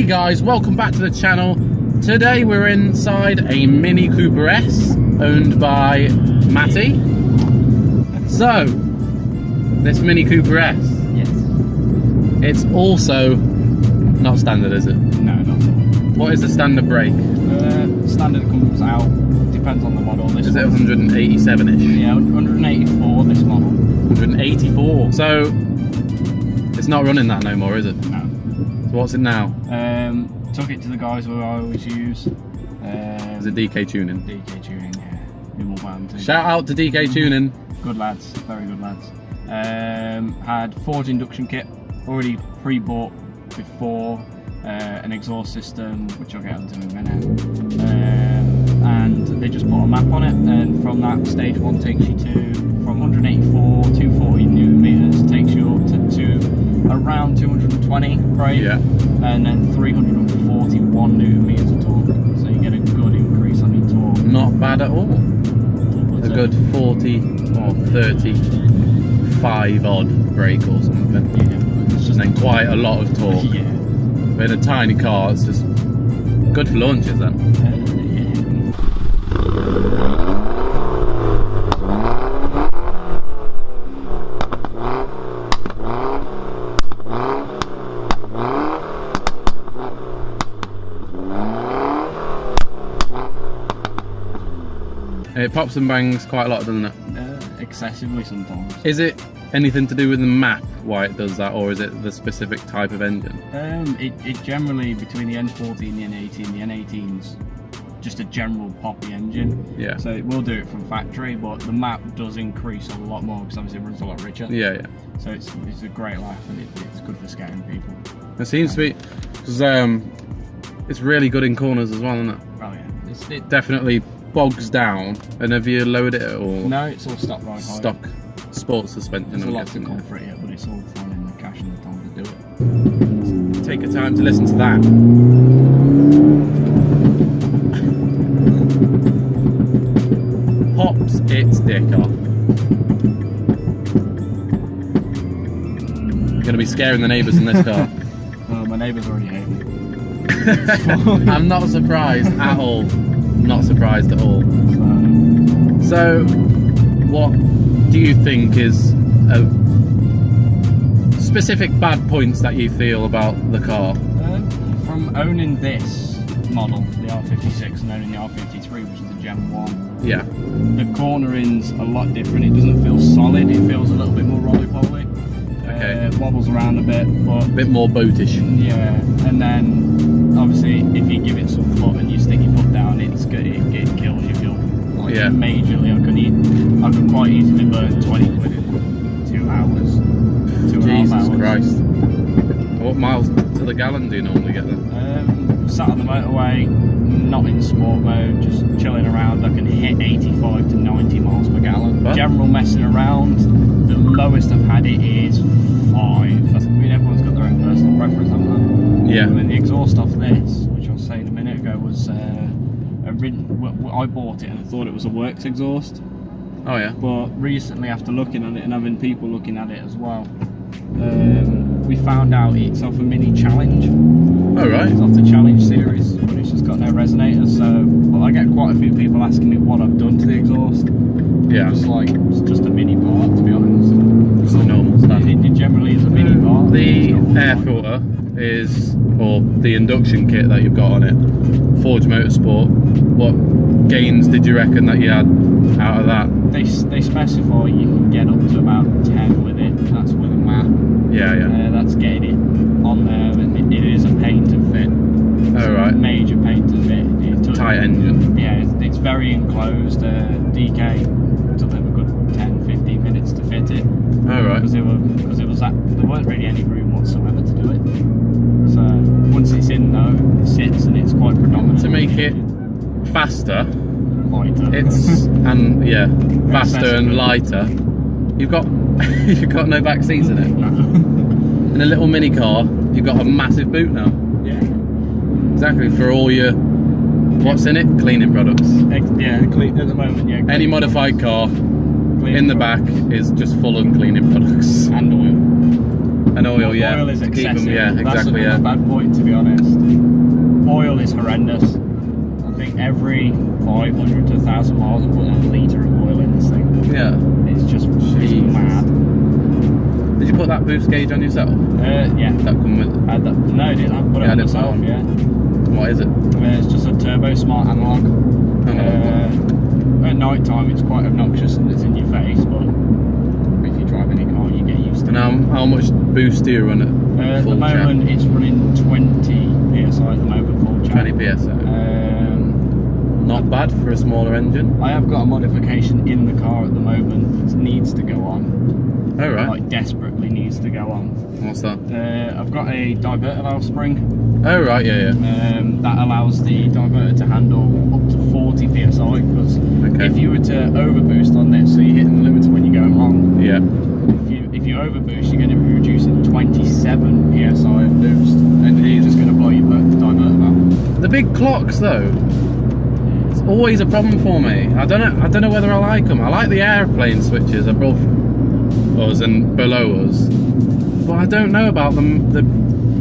Hey guys, welcome back to the channel. Today we're inside a Mini Cooper S owned by Matty. So, this Mini Cooper S, yes, it's also not standard, is it? No, not at all. What is the standard brake? Standard comes out, depends on the model. This Is it 187-ish? Yeah, 184 this model. 184. So, it's not running that no more, is it? No. So what's it now? Took it to the guys who I always use. Is it DK Tuning? DK Tuning, yeah. In Wolverhampton. Shout out to DK Tuning. Good lads, very good lads. Had forged induction kit, already pre-bought before, an exhaust system, which I'll get onto in a minute. And they just put a map on it, and from that, stage 1 takes you to, from 184, 240 newton meters, takes you up to around 220 brake, yeah, and then 341 newton meters of torque. So you get a good increase on your torque. Not bad at all. A good 40 or 35 odd brake or something. Yeah, it's just and then quite a lot of torque. Yeah. But in a tiny car, it's just good for launches then. It pops and bangs quite a lot, doesn't it? Excessively sometimes. Is it anything to do with the map why it does that, or is it the specific type of engine? It generally, between the N40 and the N18, the N18's just a general poppy engine. Yeah. So it will do it from factory, but the map does increase a lot more because obviously it runs a lot richer. Yeah, yeah. So it's a great laugh, and it's good for scaring people. It seems to be, because it's really good in corners as well, isn't it? Oh yeah. It definitely bogs down. And have you lowered it at all? No, it's all stock ride height. Stock sports suspension. There's a I'm lot to guessing, come for it yet, but it's all fun in the cash and the time to do it. Take your time to listen to that. Pops its dick off. You're going to be scaring the neighbours in this car. My neighbours already hate me. I'm not surprised at all. Not surprised at all. So, what do you think is specific bad points that you feel about the car? From owning this model, the R56, and owning the R53, which is the Gen 1, yeah, the cornering's a lot different. It doesn't feel solid, it feels a little bit more roly-poly. Okay. Wobbles around a bit, but... a bit more boatish. Yeah, and then obviously if you give it some foot and you stick your foot down, it's good. It kills you. Feel like majorly. I could quite easily burn 20 quid in 2 hours. 2.5 hours. Jesus Christ. What miles to the gallon do you normally get then? Sat on the motorway, not in sport mode, just chilling around, I can hit 85 to 90 miles per gallon. What? General messing around, the lowest I've had it is 5. I mean, everyone's got their own personal preference, haven't they? Yeah. I mean, the exhaust off this, which I was saying a minute ago, was I bought it and I thought it was a works exhaust. Oh yeah. But recently, after looking at it and having people looking at it as well, we found out it's off a Mini Challenge. Oh right. It's off the Challenge series, but it's just got no resonators. So, well, I get quite a few people asking me what I've done to the exhaust. Yeah. Just like, it's just a mini part, to be honest. Just a normal stuff. It generally is a mini part. The air filter is, or the induction kit that you've got on it, Forge Motorsport. What gains did you reckon that you had out of that? They specify you can get up to about 10 with it. That's with a map. Yeah, yeah. That's getting it on there, and it is a pain to fit. Oh right. Major pain to fit. Tight engine. Yeah, it's very enclosed. DK took them a good 10-15 minutes to fit it. Oh right. Because there weren't really any room whatsoever to do it. So once it's in though, it sits and it's quite predominant. To make it faster, lighter. It's and yeah, faster and lighter. You've got no back seats in it. No. In a little mini car, you've got a massive boot now. Yeah. Exactly, for all your what's in it? Cleaning products. Yeah, at the moment, yeah. Any modified car in the back is just full of cleaning products. And oil. And oil, yeah. Oil is to keep excessive. them, yeah, That's exactly, another yeah. bad point, to be honest. Oil is horrendous. I think every 500 to 1,000 miles, I put a litre of oil in this thing. Yeah. It's just Jesus. mad. Did you put that boost gauge on yourself? Yeah. That come with. No, I didn't. I put it Yeah, on I didn't myself, know. yeah. What is it? It's just a turbo smart analog. At night time, it's quite obnoxious and it's in your face, but if you drive any car, you get used to it. And how much boost do you run at At the moment, it's running 20 psi at the moment, full check. 20 psi. Not bad for a smaller engine. I have got a modification in the car at the moment that needs to go on. Oh right. Like desperately needs to go on. What's that? I've got a diverter valve spring. Oh right, yeah, yeah. That allows the diverter to handle up to 40 psi because if you were to overboost on this, so you're hitting the limiter when you're going long. Yeah. If you overboost, you're going to be reducing 27 psi of boost, and you're just going to blow your diverter valve. The big clocks though, it's always a problem for me. I don't know whether I like them. I like the airplane switches above us and below us, but I don't know about them. The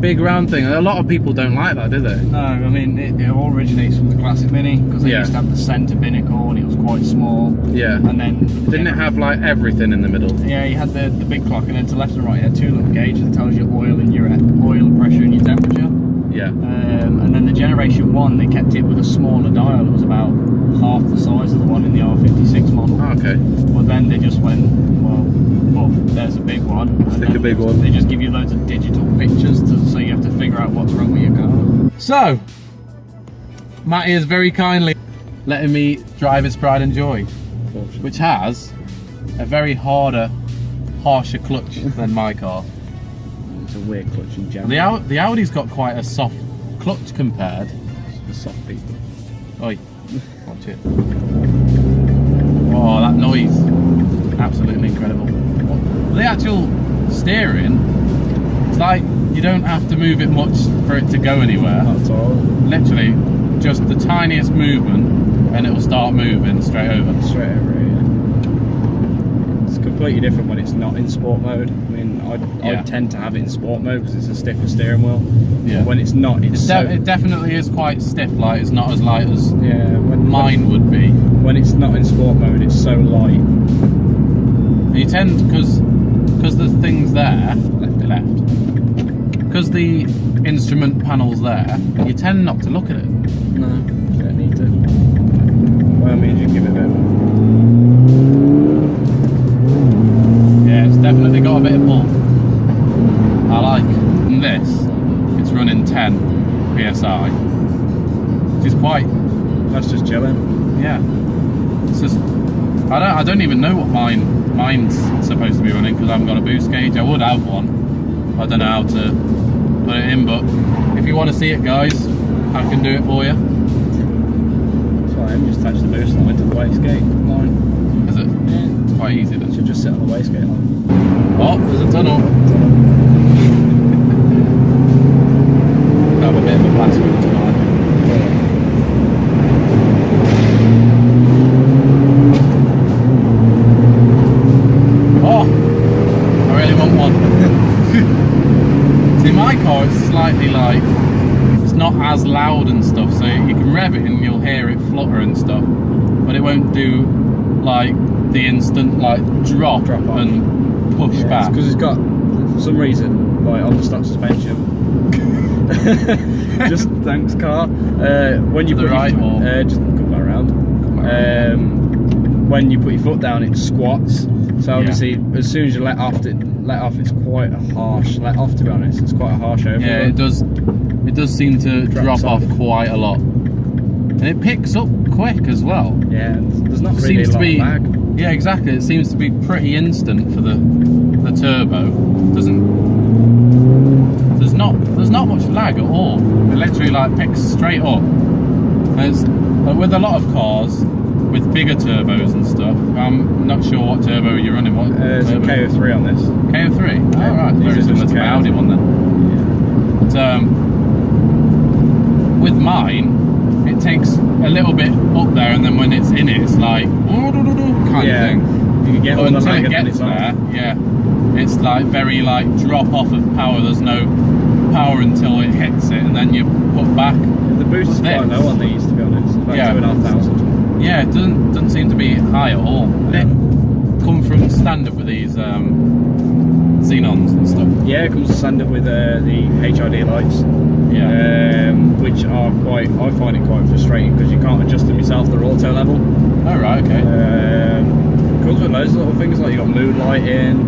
big round thing. A lot of people don't like that, do they? No, I mean it all originates from the classic Mini because they used to have the centre binnacle and it was quite small. Yeah. And then didn't it have like everything in the middle? Yeah, you had the big clock, and then to left and right you had two little gauges that tells you oil and your oil pressure and your temperature. Yeah. And then the Generation 1, they kept it with a smaller dial. It was about half the size of the one in the R56 model. Oh, okay. But then they just went, well, there's a big one. Stick a big one. They just give you loads of digital pictures so you have to figure out what's wrong with your car. So, Matty is very kindly letting me drive his Pride and Joy, which has a very harsher clutch than my car. It's a weird clutch in general. The Audi's got quite a soft clutch compared. The soft people. Oi, watch it. Oh, that noise. Absolutely incredible. The actual steering, it's like you don't have to move it much for it to go anywhere. Not at all. Literally, just the tiniest movement and it will start moving straight over. Straight over, yeah. It's completely different when it's not in sport mode. I mean, I tend to have it in sport mode because it's a stiffer steering wheel. Yeah. When it's not, it definitely is quite stiff. Like it's not as light as when mine would be. When it's not in sport mode, it's so light. And you tend because the thing's there left. Because the instrument panel's there, you tend not to look at it. No, you don't need to. Well, I mean, you give it a bit of Yeah, it's definitely got a bit of pull. I like this. It's running 10 psi, which is quite. That's just chilling. Yeah. It's just. I don't even know what mine's supposed to be running because I haven't got a boost gauge. I would have one. I don't know how to put it in, but if you want to see it, guys, I can do it for you. That's fine. Just attach the boost line to the wastegate line. Is it? Yeah. It's quite easy then. Should just sit on the wastegate line. Oh, there's a tunnel. Have a bit of a blast with it tonight. Oh, I really want one. See, my car is slightly like, it's not as loud and stuff, so you can rev it and you'll hear it flutter and stuff, but it won't do like the instant like drop off and push back. Because it's got, for some reason, like on the stock suspension. Just thanks, car. When you to the put right or just come back around. When you put your foot down, it squats. So obviously, as soon as you let off, it's quite a harsh let off. To be honest, it's quite a harsh overload. Yeah, it does. It does seem to drop off quite a lot, and it picks up quick as well. Yeah, there's not really a lot of lag. Yeah, exactly. It seems to be pretty instant for the turbo. There's not much lag at all. It literally like picks straight up. And it's with a lot of cars with bigger turbos and stuff. I'm not sure what turbo you're running. What? It's a KO3 on this. KO3. Yeah, Oh right, very similar to my Audi one then. Yeah. But, with mine, it takes a little bit up there, and then when it's in it, it's like kind of thing. You can get but all the until lag it and gets it's on. there, yeah, it's like very like drop off of power. There's no power until it hits it, and then you put back. The boost is quite low on these, to be honest. About 2,500. Yeah, it doesn't seem to be high at all. Yeah. It come from standard with these xenons and stuff. Yeah, it comes standard with the HID lights. Yeah. Which are quite, I find it quite frustrating because you can't adjust them yourself. They're auto level. Oh right, okay. Comes with loads of little things like you got mood lighting.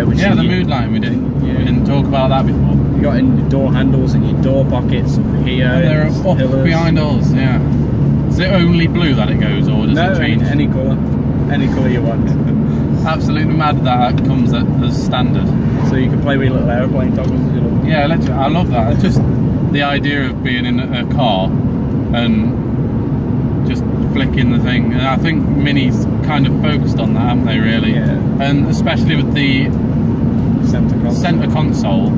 Which Yeah, the mood lighting we didn't talk about that before. You got in your door handles and your door pockets up here. Oh, they're up pillars. behind us. Yeah. Is it only blue that it goes, or does it change? Any colour you want. Absolutely mad that comes as standard. So you can play with your little aeroplane toggles. Yeah, I love that. It's just the idea of being in a car and just flicking the thing. And I think Mini's kind of focused on that, haven't they? Really. Yeah. And especially with the center console,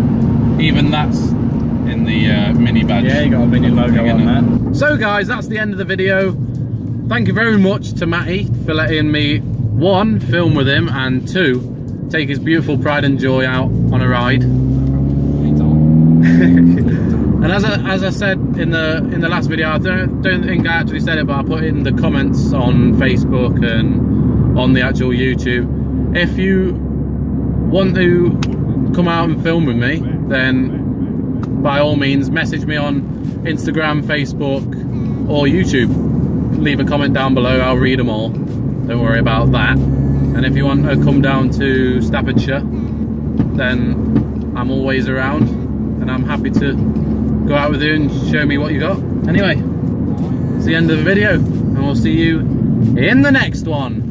even that's in the Mini badge. Yeah, you got a Mini logo on that. So guys, that's the end of the video. Thank you very much to Matty for letting me, 1, film with him, and 2, take his beautiful pride and joy out on a ride. And as I said in the last video, I don't think I actually said it, but I put it in the comments on Facebook and on the actual YouTube. If you want to come out and film with me, then by all means message me on Instagram, Facebook or YouTube. Leave a comment down below, I'll read them all, don't worry about that. And if you want to come down to Staffordshire, then I'm always around and I'm happy to go out with you and show me what you got. Anyway, it's the end of the video and we'll see you in the next one.